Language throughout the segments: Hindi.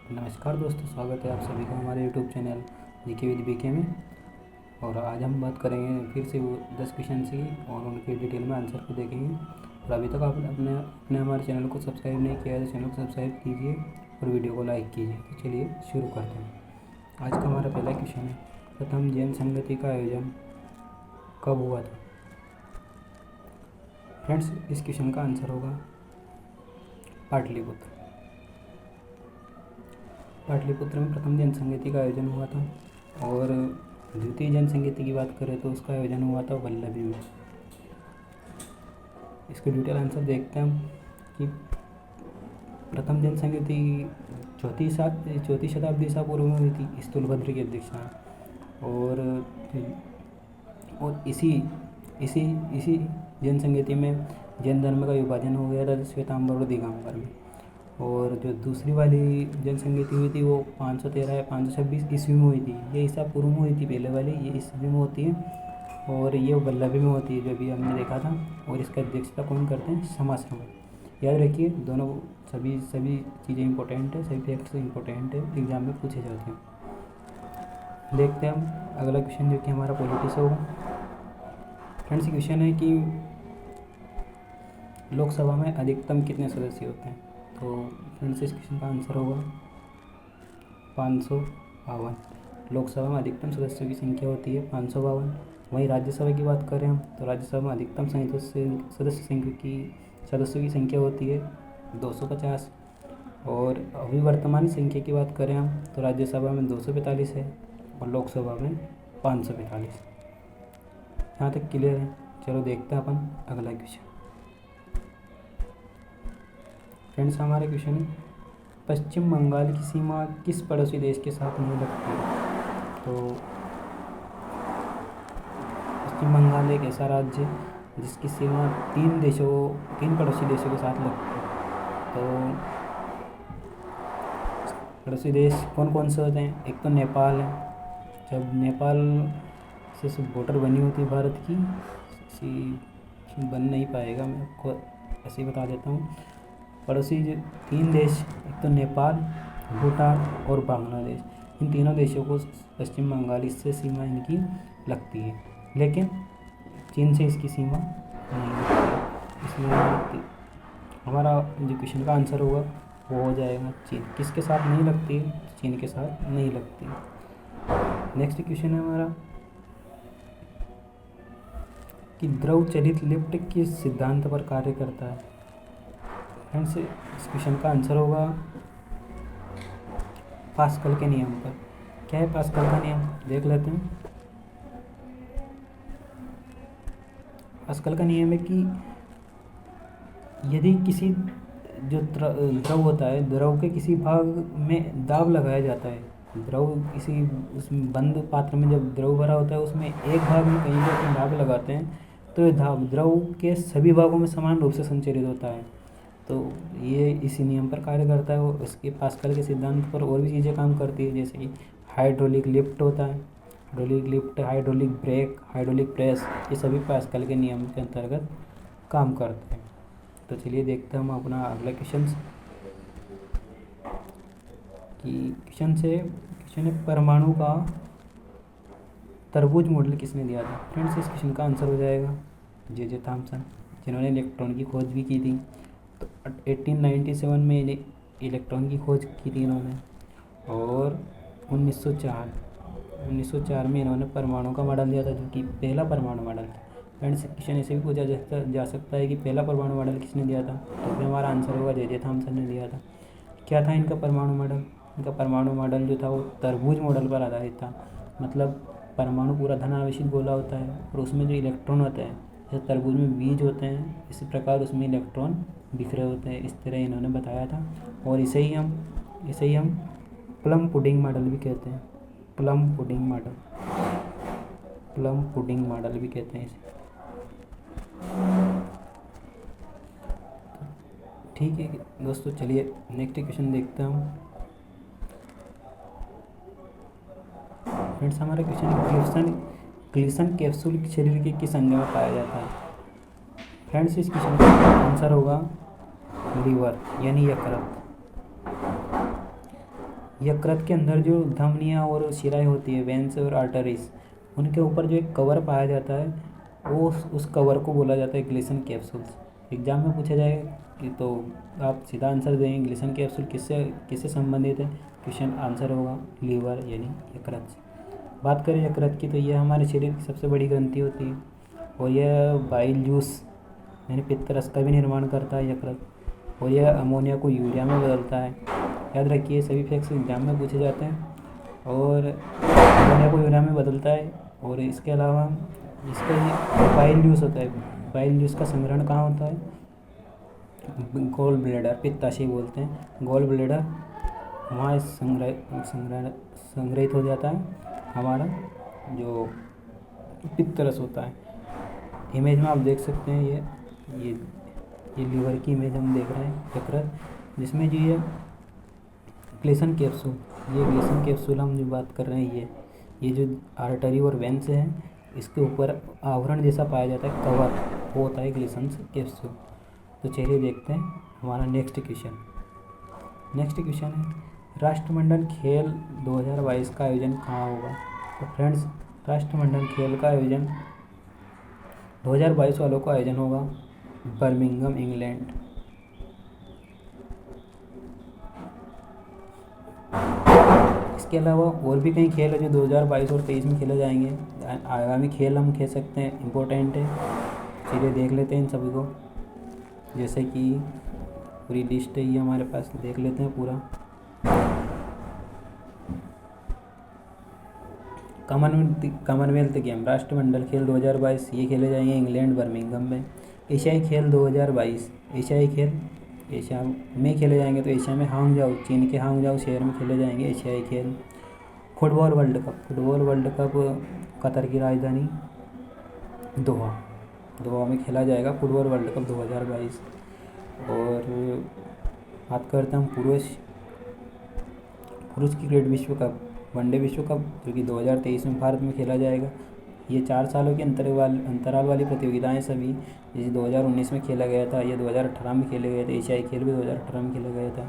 नमस्कार दोस्तों, स्वागत है आप सभी का हमारे YouTube channel GK with BK में। और आज हम बात करेंगे फिर से वो 10 क्वेश्चन की और उनके डिटेल में आंसर को देखेंगे। और अभी तक आपने अपने हमारे चैनल को सब्सक्राइब नहीं किया है तो चैनल को सब्सक्राइब कीजिए और वीडियो को लाइक कीजिए। तो चलिए शुरू करते हैं। आज का हमारा पहला क्वेश्चन है, प्रथम जैन संगति का आयोजन कब हुआ था? फ्रेंड्स, इस क्वेश्चन का आंसर होगा पाटलिपुत्र। पाटलिपुत्र में प्रथम जैन संगति का आयोजन हुआ था। और द्वितीय जैन संगति की बात करें तो उसका आयोजन हुआ था वल्लभी में। इसके डिटेल आंसर देखते हैं हम कि प्रथम जैन संगति चौथी शताब्दी ईसा पूर्व में हुई थी स्थूलभद्र की अध्यक्षता। और इसी जैन संगति में जैन धर्म का विभाजन हो गया था श्वेतांबर और दिगंबर में। और जो दूसरी वाली जैन संगति हुई थी वो 513 या 526 ईस्वी में हुई थी। ये ईसा पूर्व में हुई थी पहले वाली, ये ईस्वी में होती है और ये वल्लभी में होती है जो अभी हमने देखा था। और इसका अध्यक्षता कौन करते हैं? समाश्रम। याद रखिए, दोनों सभी चीज़ें इंपॉर्टेंट है, सभी फैक्ट्स इंपॉर्टेंट है, एग्जाम में पूछे जाते हैं। देखते हैं हम अगला क्वेश्चन जो कि हमारा पॉलिटी से होगा। फ्रेंड्स, क्वेश्चन है कि लोकसभा में अधिकतम कितने सदस्य होते हैं? तो फ्रेंड्स, इस क्वेश्चन का आंसर होगा 552। लोकसभा में अधिकतम सदस्यों की संख्या होती है 552। वहीं राज्यसभा की बात करें हम तो राज्यसभा में अधिकतम सदस्यों की संख्या होती है 250। और अभी वर्तमान संख्या की बात करें हम तो राज्यसभा में 245 है और लोकसभा में 545। यहाँ तक क्लियर है। चलो देखते हैं अपन अगला क्वेश्चन। फ्रेंड्स, हमारा क्वेश्चन है, पश्चिम बंगाल की सीमा किस पड़ोसी देश के साथ नहीं लगती है? तो पश्चिम बंगाल एक ऐसा राज्य है जिसकी सीमा 3 पड़ोसी देशों के साथ लगती है। तो पड़ोसी देश कौन कौन से होते हैं? एक तो नेपाल है। जब नेपाल से बॉर्डर बनी होती है भारत की, बन नहीं पाएगा, मैं आपको ऐसे ही बता देता हूँ। पड़ोसी जो 3 देश, एक तो नेपाल, भूटान और बांग्लादेश, इन तीनों देशों को पश्चिम बंगाल इससे सीमा इनकी लगती है, लेकिन चीन से इसकी सीमा नहीं लगती। इसलिए हमारा जो क्वेश्चन का आंसर होगा वो हो जाएगा चीन। किसके साथ नहीं लगती है? चीन के साथ नहीं लगती। नेक्स्ट क्वेश्चन है हमारा कि द्रव चलित लिफ्ट किस सिद्धांत पर कार्य करता है? फ्रेंड्स, इस क्वेश्चन का आंसर होगा पास्कल के नियम पर। क्या है पास्कल का नियम? देख लेते हैं। पास्कल का नियम है कि यदि किसी जो द्रव होता है, द्रव के किसी भाग में दाब लगाया जाता है, द्रव किसी उस बंद पात्र में जब द्रव भरा होता है उसमें एक भाग में कहीं भी अपन दाब लगाते हैं तो ये द्रव के सभी भागों में समान रूप से संचरित होता है। तो ये इसी नियम पर कार्य करता है। और इसके पास्कल के सिद्धांत पर और भी चीज़ें काम करती है, जैसे कि हाइड्रोलिक लिफ्ट होता है, hydraulic lift, hydraulic brake, hydraulic press, ये सभी पास्कल के नियम के अंतर्गत काम करते हैं। तो चलिए देखते हैं हम अपना अगला क्वेश्चन है, परमाणु का तरबूज मॉडल किसने दिया था? फ्रेंड्स, इस क्वेश्चन का आंसर हो जाएगा जे थॉमसन, जिन्होंने इलेक्ट्रॉन की खोज भी की थी। तो 1897 में इलेक्ट्रॉन की खोज की थी इन्होंने। और 1904 में इन्होंने परमाणु का मॉडल दिया था, जो कि पहला परमाणु मॉडल था। फ्रेंड्स, क्वेश्चन ऐसे भी पूछा जा सकता है कि पहला परमाणु मॉडल किसने दिया था? तो फिर हमारा आंसर होगा जे थॉमसन ने दिया था। क्या था इनका परमाणु मॉडल? इनका परमाणु मॉडल जो था वो तरबूज मॉडल पर आधारित था। मतलब परमाणु पूरा धन आवेशित गोला होता है और उसमें जो इलेक्ट्रॉन होते हैं, जैसे तरबूज में बीज होते हैं, इसी प्रकार उसमें इलेक्ट्रॉन बिखरे होते हैं, इस तरह इन्होंने बताया था। और इसे ही हम प्लम पुडिंग मॉडल भी कहते हैं। प्लम पुडिंग मॉडल भी कहते हैं इसे। ठीक है दोस्तों, चलिए नेक्स्ट क्वेश्चन देखते हैं हम। फ्रेंड्स, हमारा क्वेश्चन ग्लिसन कैप्सूल शरीर के किस अंग में पाया जाता है? फ्रेंड्स, इस क्वेश्चन का आंसर होगा लीवर यानी यकृत। यकृत के अंदर जो धमनियाँ और शिराएँ होती है, वेन्स और आर्टरीज, उनके ऊपर जो एक कवर पाया जाता है, वो उस कवर को बोला जाता है ग्लिसन कैप्सूल्स। एग्जाम में पूछा जाएगा कि तो आप सीधा आंसर देंगे ग्लिसन कैप्सूल किससे किससे संबंधित है, क्वेश्चन आंसर होगा लीवर यानी यकृत से। बात करें यकृत की तो यह हमारे शरीर की सबसे बड़ी ग्रंथि होती है और यह बाइल जूस यानी पित्तरस का भी निर्माण करता है यकृत, और यह अमोनिया को यूरिया में बदलता है। याद रखिए सभी फैक्ट्स एग्जाम में पूछे जाते हैं और अमोनिया को यूरिया में बदलता है। और इसके अलावा इसका बाइल जूस होता है, बाइल जूस का संग्रहण कहाँ होता है, गॉल ब्लैडर, पित्ताशय बोलते हैं, गॉल ब्लैडर वहाँ संग्रहित हो जाता है हमारा जो पित्तरस होता है। इमेज में आप देख सकते हैं ये लीवर की इमेज हम देख रहे हैं यकृत, जिसमें जो ये ग्लिसन कैप्सूल, ये ग्लिसन कैप्सूल हम जो बात कर रहे हैं ये जो आर्टरी और वेन से है, इसके ऊपर आवरण जैसा पाया जाता है कवर, वो होता है ग्लिसन कैप्सूल। तो चलिए देखते हैं हमारा नेक्स्ट क्वेश्चन। नेक्स्ट क्वेश्चन है राष्ट्रमंडल खेल 2022 का आयोजन कहाँ होगा। तो फ्रेंड्स राष्ट्रमंडल खेल का आयोजन 2022 वालों का आयोजन होगा बर्मिंघम इंग्लैंड। इसके अलावा और भी कई खेल है जो 2022 और 2023 में खेले जाएंगे। आगामी खेल हम खेल सकते हैं, इम्पोर्टेंट है, चलिए देख लेते हैं इन सभी को। जैसे कि पूरी लिस्ट है ये हमारे पास, देख लेते हैं पूरा। कॉमनवेल्थ गेम राष्ट्रमंडल खेल 2022 ये खेले जाएंगे इंग्लैंड बर्मिंघम में। एशियाई खेल 2022 एशियाई खेल एशिया में खेले जाएंगे, तो एशिया में हांगजाओ, चीन के हांगजाओ शहर में खेले जाएंगे एशियाई खेल। फुटबॉल वर्ल्ड कप कतर की राजधानी दोहा में खेला जाएगा फुटबॉल वर्ल्ड कप 2022। और बात करते हैं हम पुरुष क्रिकेट विश्व कप, वनडे विश्व कप, जो कि 2023 में भारत में खेला जाएगा। ये 4 सालों के अंतराल वाली प्रतियोगिताएं सभी, जैसे 2019 में खेला गया था, ये 2018 में खेले गए थे, एशियाई खेल भी 2018 में खेला गया था।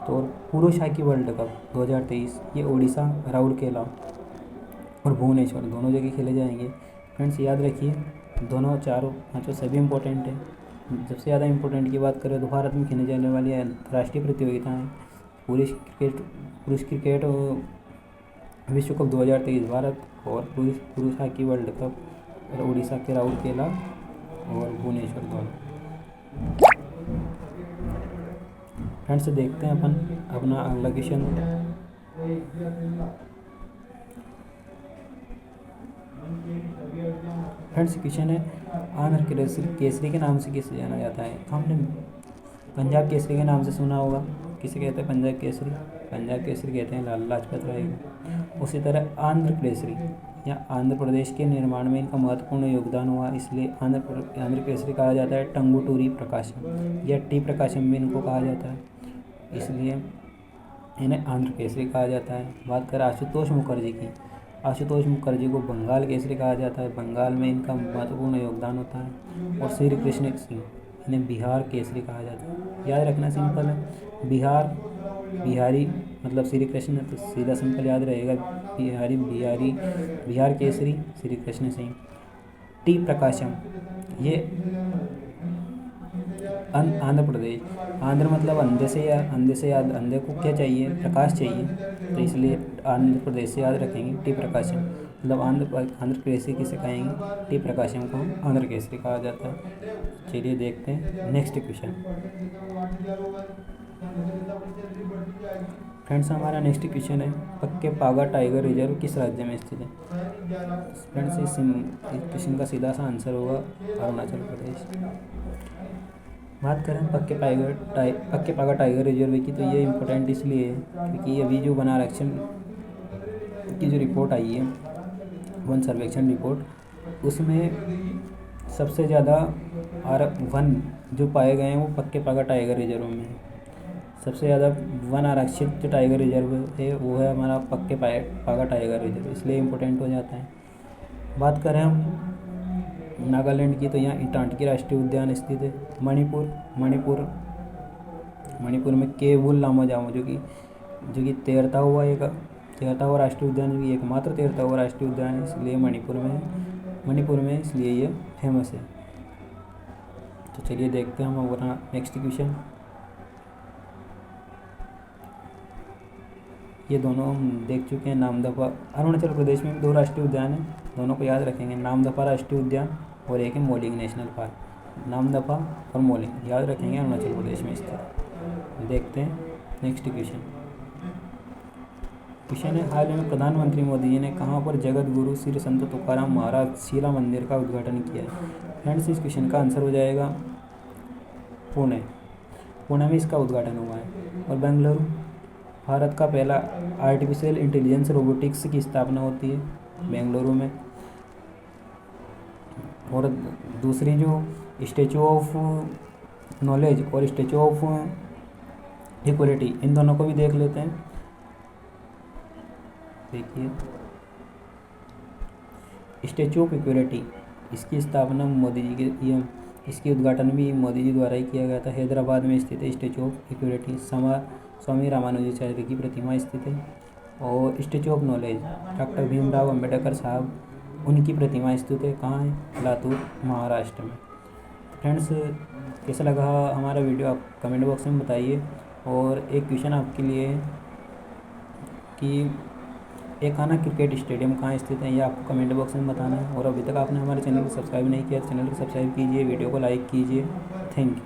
तो पुरुष हॉकी वर्ल्ड कप 2023 ये उड़ीसा, राउरकेला और भुवनेश्वर दोनों जगह खेले जाएंगे। फ्रेंड्स याद रखिए दोनों चारों पाँचों सभी इम्पोर्टेंट है। सबसे ज़्यादा इम्पोर्टेंट की बात करें तो भारत में खेले जाने वाली अंतर्राष्ट्रीय प्रतियोगिताएँ पुरुष क्रिकेट विश्व कप 2023 भारत, और पुरुष हॉकी वर्ल्ड कप और उड़ीसा के राउरकेला और भुवनेश्वर दोनों। फ्रेंड्स देखते हैं अपन अपना अगला क्वेश्चन। फ्रेंड्स क्वेश्चन है आंध्र केसरी के नाम से किसे जाना जाता है। हमने पंजाब केसरी के नाम से सुना होगा, किसे कहते हैं पंजाब केसरी कहते हैं लाला लाजपत राय को। उसी तरह आंध्र केसरी या आंध्र प्रदेश के निर्माण में इनका महत्वपूर्ण योगदान हुआ, इसलिए आंध्र केसरी कहा जाता है। टंगुटूरी प्रकाशम या टी प्रकाशम भी इनको कहा जाता है, इसलिए इन्हें आंध्र केसरी कहा जाता है। बात करें आशुतोष मुखर्जी की, आशुतोष मुखर्जी को बंगाल केसरी कहा जाता है, बंगाल में इनका महत्वपूर्ण योगदान होता है। और श्री कृष्ण सिंह इन्हें बिहार केसरी कहा जाता है। याद रखना सिंपल है, बिहारी मतलब श्री कृष्ण, तो सीधा सिंपल याद रहेगा बिहार केसरी श्री कृष्ण सिंह। टी प्रकाशम ये आंध्र प्रदेश, आंध्र मतलब अंधे को क्या चाहिए, प्रकाश चाहिए, तो इसलिए आंध्र प्रदेश से याद रखेंगे टी प्रकाशम, मतलब आंध्र केसरी किसे कहेंगे, टी प्रकाशम को आंध्र केसरी कहा जाता है। चलिए देखते हैं नेक्स्ट क्वेश्चन। फ्रेंड्स हमारा नेक्स्ट क्वेश्चन है पक्के पागा टाइगर रिजर्व किस राज्य में स्थित है। फ्रेंड्स इस क्वेश्चन का सीधा सा आंसर होगा अरुणाचल प्रदेश। बात करें पक्के पागा टाइगर रिजर्व की, तो ये इम्पोर्टेंट इसलिए है क्योंकि अभी जो वन आरक्षण की जो रिपोर्ट आई है, वन सर्वेक्षण रिपोर्ट, उसमें सबसे ज़्यादा वन जो पाए गए हैं वो पक्के पागा टाइगर रिजर्व में है। सबसे ज़्यादा वन आरक्षित जो टाइगर रिजर्व है वो है हमारा पक्के पागा टाइगर रिजर्व, इसलिए इम्पोर्टेंट हो जाता है। बात करें हम नागालैंड की, तो यहाँ इटांटकी राष्ट्रीय उद्यान स्थित है। मणिपुर में केवुल लामो जामो, जो कि जो कि तैरता हुआ राष्ट्रीय उद्यान भी एकमात्र तैरता हुआ राष्ट्रीय उद्यान है, इसलिए मणिपुर में इसलिए ये फेमस है। तो चलिए देखते हैं हम अपना नेक्स्ट क्वेश्चन। ये दोनों हम देख चुके हैं। नामदफा, अरुणाचल प्रदेश में भी 2 राष्ट्रीय उद्यान हैं, दोनों को याद रखेंगे। नामदफा राष्ट्रीय उद्यान और एक है मोलिंग नेशनल पार्क। नामदफा और मोलिंग याद रखेंगे, अरुणाचल प्रदेश में स्थित। देखते हैं नेक्स्ट क्वेश्चन है, हाल ही में प्रधानमंत्री मोदी जी ने कहाँ पर जगत गुरु श्री संत तुकाराम महाराज शिला मंदिर का उद्घाटन किया है? फ्रेंड्स, इस क्वेश्चन का आंसर हो जाएगा पुणे में इसका उद्घाटन हुआ है। और बेंगलुरु, भारत का पहला आर्टिफिशियल इंटेलिजेंस रोबोटिक्स की स्थापना होती है बेंगलुरु में। और दूसरी जो स्टैचू ऑफ नॉलेज और स्टैचू ऑफ इक्वलिटी, इन दोनों को भी देख लेते हैं। देखिए, स्टैचू ऑफ इक्वलिटी, इसकी स्थापना मोदी जी के इसकी उद्घाटन भी मोदी जी द्वारा ही किया गया था। हैदराबाद में स्थित है स्टैचू ऑफ इक्वलिटी। स्वामी रामानुजाचार्य की प्रतिमा स्थित है। और statue of knowledge, doctor Bhimrao Ambedkar साहब, उनकी प्रतिमा स्थित है। कहाँ है? लातूर, महाराष्ट्र में। फ्रेंड्स, कैसा लगा हमारा वीडियो आप कमेंट बॉक्स में बताइए। और एक क्वेश्चन आपके लिए है कि एकाना क्रिकेट स्टेडियम कहाँ स्थित है, ये आपको कमेंट बॉक्स में बताना है। और अभी तक आपने हमारे चैनल को सब्सक्राइब नहीं किया तो चैनल को सब्सक्राइब कीजिए, वीडियो को लाइक कीजिए। Thank you.